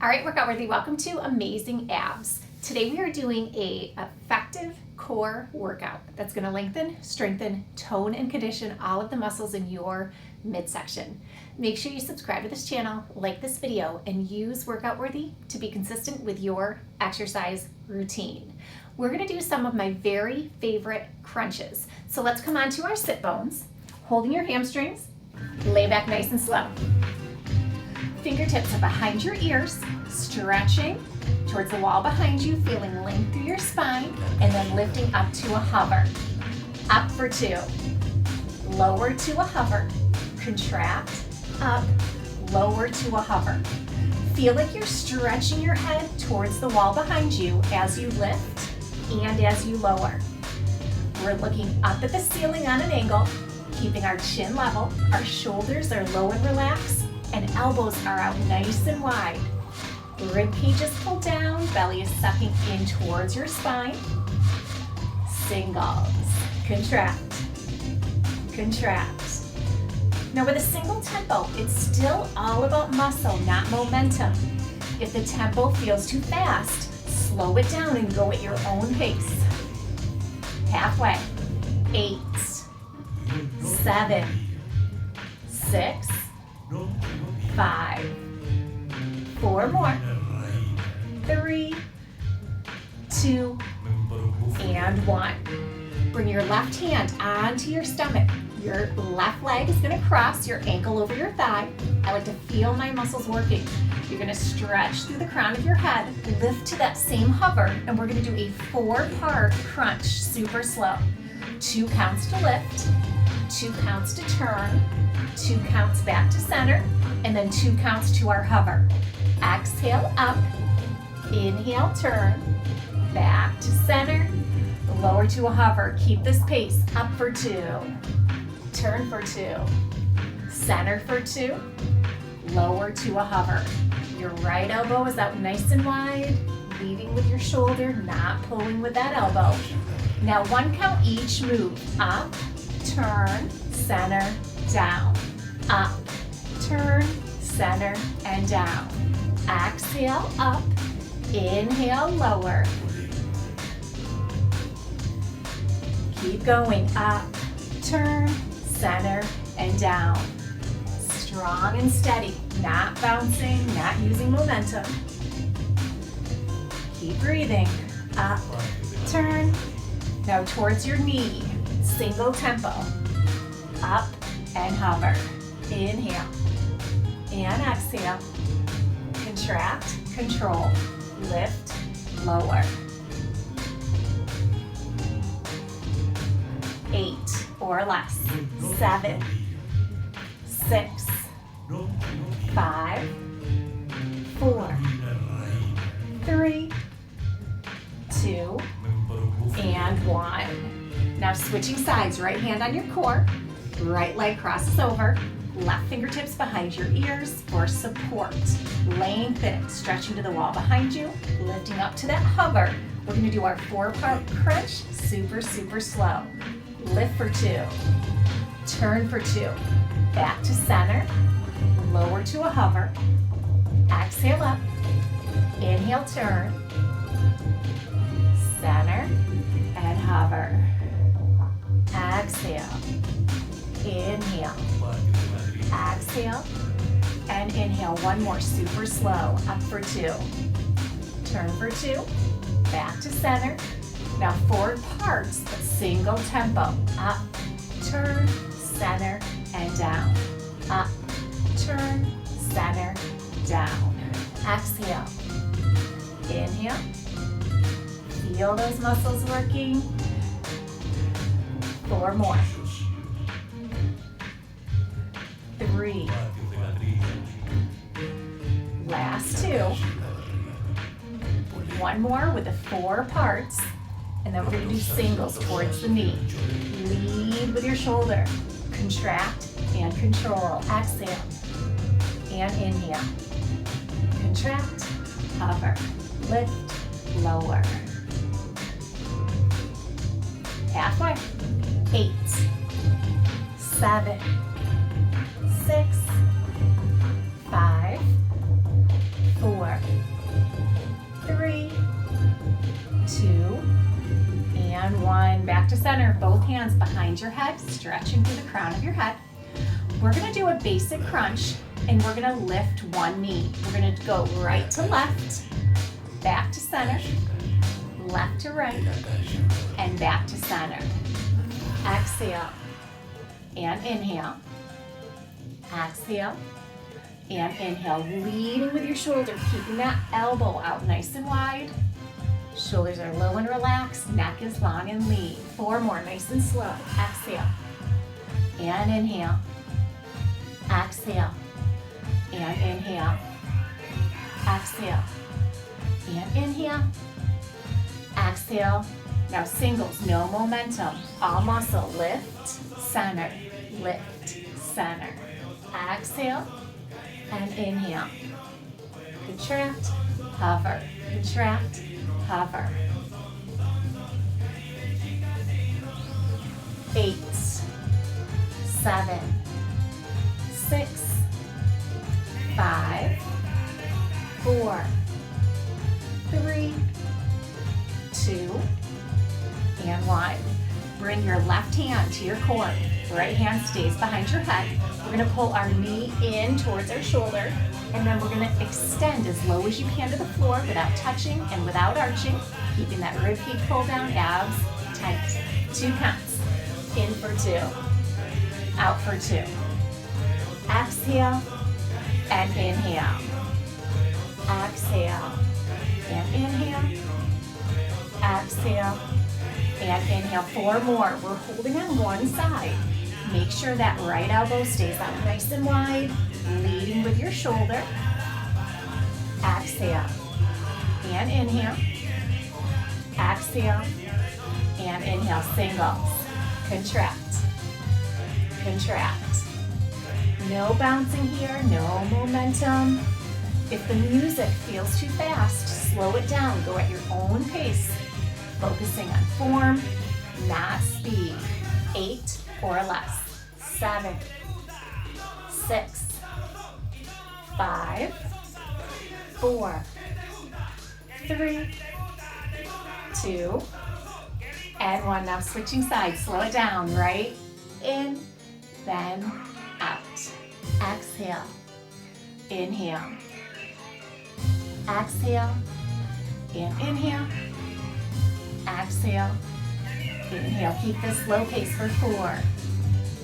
All right, workout worthy, welcome to Amazing Abs. Today we are doing a effective core workout that's going to lengthen, strengthen, tone, and condition all of the muscles in your midsection. Make sure you subscribe to this channel, like this video, and use workout worthy to be consistent with your exercise routine. We're going to do some of my very favorite crunches. So let's come on to our sit bones, holding your hamstrings, lay back nice and slow. Fingertips are behind your ears, stretching towards the wall behind you, feeling length through your spine, and then lifting up to a hover. Up for 2. Lower to a hover. Contract, up, lower to a hover. Feel like you're stretching your head towards the wall behind you as you lift and as you lower. We're looking up at the ceiling on an angle, keeping our chin level, our shoulders are low and relaxed, and elbows are out nice and wide. Rib cage is pulled down, belly is sucking in towards your spine. Singles. Contract. Contract. Now with a single tempo, it's still all about muscle, not momentum. If the tempo feels too fast, slow it down and go at your own pace. Halfway. 8, 7, 6, 5, 4 more, 3, 2, and 1. Bring your left hand onto your stomach. Your left leg is going to cross your ankle over your thigh. I like to feel my muscles working. You're going to stretch through the crown of your head, lift to that same hover, and we're going to do a 4-part crunch, super slow. 2 counts to lift, 2 counts to turn, 2 counts back to center, and then 2 counts to our hover. Exhale up, inhale, turn, back to center, lower to a hover. Keep this pace. Up for 2, turn for 2, center for 2, lower to a hover. Your right elbow is out nice and wide, leading with your shoulder, not pulling with that elbow. Now 1 count each move. Up, turn, center, down. Up, turn, center, and down. Exhale, up, inhale, lower. Keep going, up, turn, center, and down. Strong and steady, not bouncing, not using momentum. Keep breathing, up, turn. Now towards your knee, single tempo. Up and hover. Inhale and exhale. Contract, control, lift, lower. 8 or less. 7, 6, 5, 4, 3, 2, and 1. Now switching sides, right hand on your core, right leg crosses over, left fingertips behind your ears for support. Lengthen it, stretching to the wall behind you, lifting up to that hover. We're going to do our 4-part crunch, super, super slow. Lift for 2, turn for 2, back to center, lower to a hover. Exhale up, inhale, turn, center, and hover. Exhale, inhale, exhale, and inhale. 1 more, super slow. Up for 2, turn for 2, back to center. Now 4 parts, but single tempo. Up, turn, center, and down. Up, turn, center, down. Exhale, inhale. Feel those muscles working. 4 more. 3. Last 2. 1 more with the 4 parts. And then we're going to do singles towards the knee. Lead with your shoulder. Contract and control. Exhale and inhale. Contract, hover, lift, lower. Halfway. 8, 7, 6, 5, 4, center, both hands behind your head, stretching through the crown of your head. We're gonna do a basic crunch, and we're gonna lift one knee. We're gonna go right to left, back to center, left to right, and back to center. Exhale, and inhale. Exhale, and inhale, leading with your shoulder, keeping that elbow out nice and wide. Shoulders are low and relaxed, neck is long and lean. 4 more, nice and slow. Exhale, and inhale. Exhale, and inhale. Exhale, and inhale. Exhale. Now singles, no momentum. All muscle, lift, center, lift, center. Exhale, and inhale. Contract, hover, contract, hover. 8, 7, 6, 5, 4, 3, 2, and 1. Bring your left hand to your core. Right hand stays behind your head. We're gonna pull our knee in towards our shoulder, and then we're gonna extend as low as you can to the floor without touching and without arching, keeping that rib cage pull down, abs tight. 2 counts. In for 2, out for 2. Exhale, and inhale. Exhale, and inhale. Exhale, and inhale. 4 more. We're holding on one side. Make sure that right elbow stays out nice and wide, leading with your shoulder. Exhale, and inhale. Exhale, and inhale. Singles. Contract, contract. No bouncing here, no momentum. If the music feels too fast, slow it down. Go at your own pace, focusing on form, not speed. 8 or less. 7, 6, 5, 4, 3, 2, and 1. Now switching sides, slow it down. Right in, then out. Exhale, inhale. Exhale, and inhale. Exhale, inhale. Keep this slow pace for 4.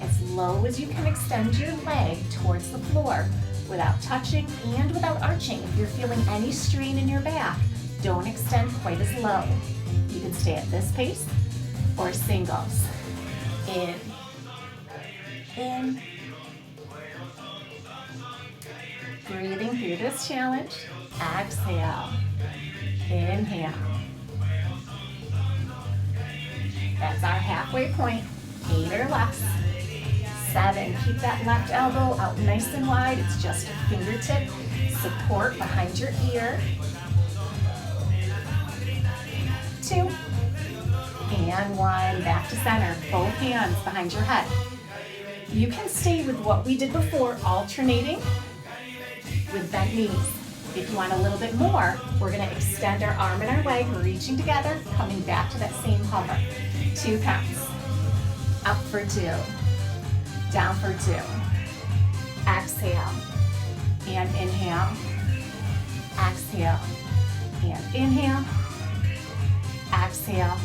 As low as you can extend your leg towards the floor without touching and without arching. If you're feeling any strain in your back, don't extend quite as low. You can stay at this pace or singles. In, in. Breathing through this challenge. Exhale, inhale. That's our halfway point. 8 or less. 7, keep that left elbow out nice and wide. It's just a fingertip. Support behind your ear. 2, and 1. Back to center. Both hands behind your head. You can stay with what we did before, alternating with bent knees. If you want a little bit more, we're gonna extend our arm and our leg, reaching together, coming back to that same hover. 2 counts. Up for 2. Down for 2. Exhale, and inhale. Exhale, and inhale. Exhale,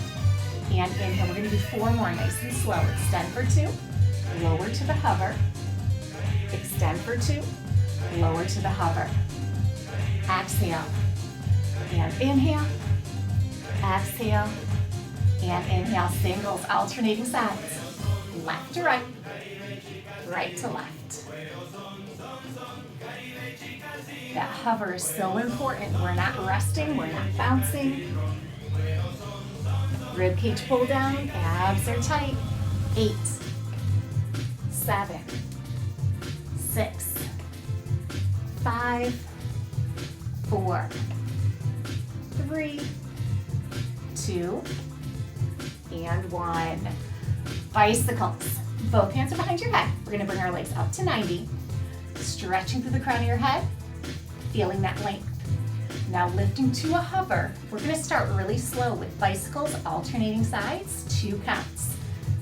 and inhale. We're gonna do 4 more, nice and slow. Extend for 2, lower to the hover. Extend for 2, lower to the hover. Exhale, and inhale. Exhale, and inhale. Singles, alternating sides. Left to right, right to left. That hover is so important. We're not resting, we're not bouncing. Rib cage pull down, abs are tight. 8, 7, 6, 5, 4, 3, 2, and 1. Bicycles. Both hands are behind your head. We're gonna bring our legs up to 90, stretching through the crown of your head, feeling that length. Now lifting to a hover. We're gonna start really slow with bicycles alternating sides, 2 counts.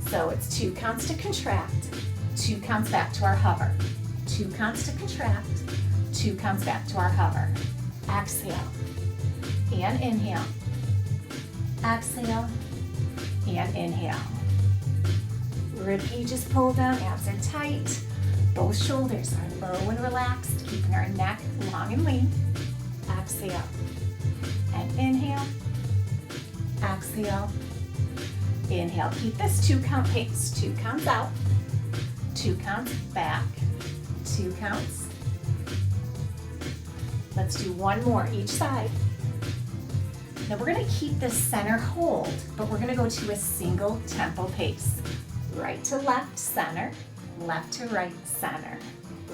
So it's 2 counts to contract, 2 counts back to our hover. 2 counts to contract, 2 counts back to our hover. Exhale and inhale. Exhale and inhale. Rib cages pull down, abs are tight. Both shoulders are low and relaxed, keeping our neck long and lean. Exhale and inhale. Exhale, inhale. Keep this 2 count pace. 2 counts out, 2 counts back, 2 counts. Let's do 1 more each side. Now we're gonna keep this center hold, but we're gonna go to a single tempo pace. Right to left, center, left to right, center,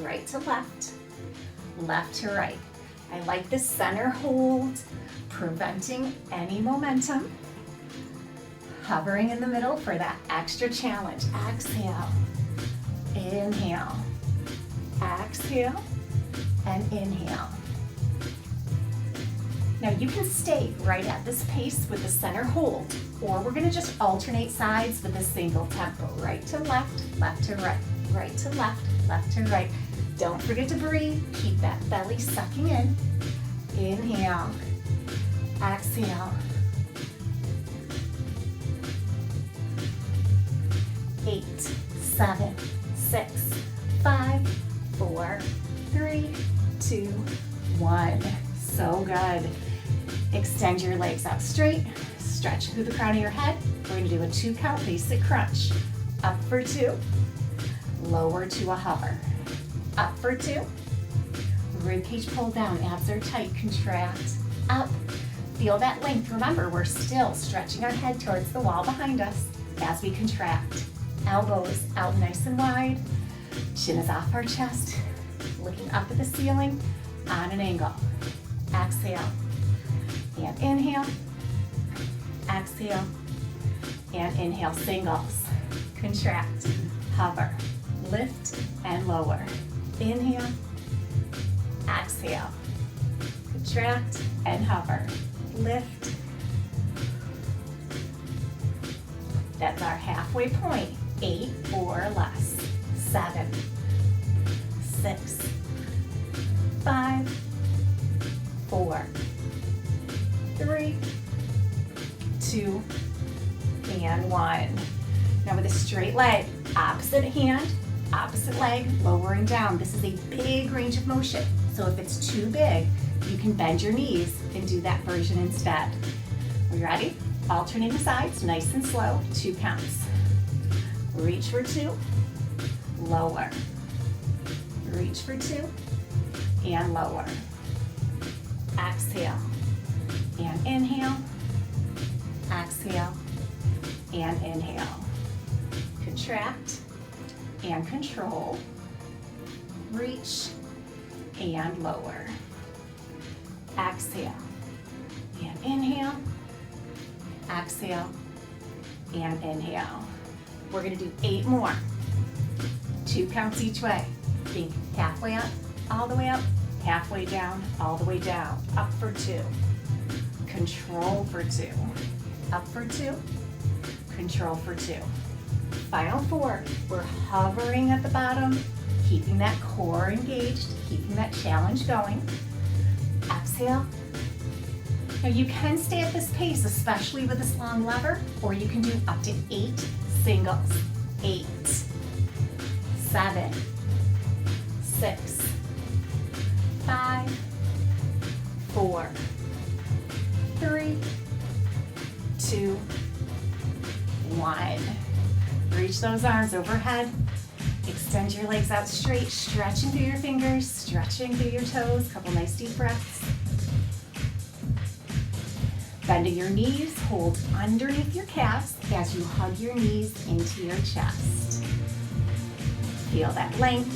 right to left, left to right. I like this center hold, preventing any momentum. Hovering in the middle for that extra challenge. Exhale, inhale, exhale, and inhale. Now you can stay right at this pace with the center hold, or we're gonna just alternate sides with a single tempo. Right to left, left to right, right to left, left to right. Don't forget to breathe. Keep that belly sucking in. Inhale, exhale. 8, 7, 6, 5, 4, 3, 2, 1. So good. Extend your legs out straight. Stretch through the crown of your head. We're going to do a 2 count basic crunch. Up for 2. Lower to a hover. Up for 2. Ribcage pull down. Abs are tight. Contract. Up. Feel that length. Remember, we're still stretching our head towards the wall behind us as we contract. Elbows out nice and wide. Chin is off our chest. Looking up at the ceiling on an angle. Exhale and inhale. Exhale and inhale. Singles. Contract. Hover. Lift and lower. Inhale. Exhale. Contract and hover. Lift. That's our halfway point. 8 or less. 7, 6, 5, 4, 3, 2, and 1. Now with a straight leg, opposite hand, opposite leg, lowering down. This is a big range of motion. So if it's too big, you can bend your knees and do that version instead. Are you ready? Alternating sides, nice and slow, 2 counts. Reach for 2, lower. Reach for 2, and lower. Exhale, and inhale. Exhale, and inhale. Contract, and control. Reach, and lower. Exhale, and inhale. Exhale, and inhale. We're gonna do 8 more. 2 counts each way. Think halfway up, all the way up, halfway down, all the way down. Up for 2. Control for 2. Up for 2. Control for 2. Final 4. We're hovering at the bottom, keeping that core engaged, keeping that challenge going. Exhale. Now you can stay at this pace, especially with this long lever, or you can do up to 8 singles. 8, 7, 6, 5, 4, 3, 2, 1. Reach those arms overhead. Extend your legs out straight, stretching through your fingers, stretching through your toes. Couple nice deep breaths. Bending your knees, hold underneath your calves as you hug your knees into your chest. Feel that length.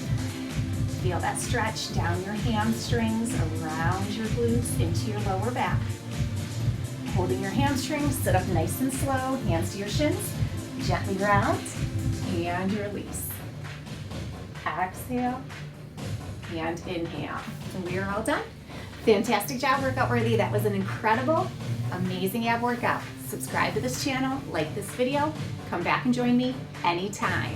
Feel that stretch down your hamstrings, around your glutes, into your lower back. Holding your hamstrings, sit up nice and slow, hands to your shins, gently round, and release. Exhale, and inhale. And we are all done. Fantastic job, Workout Worthy. That was an incredible, amazing ab workout. Subscribe to this channel, like this video, come back and join me anytime.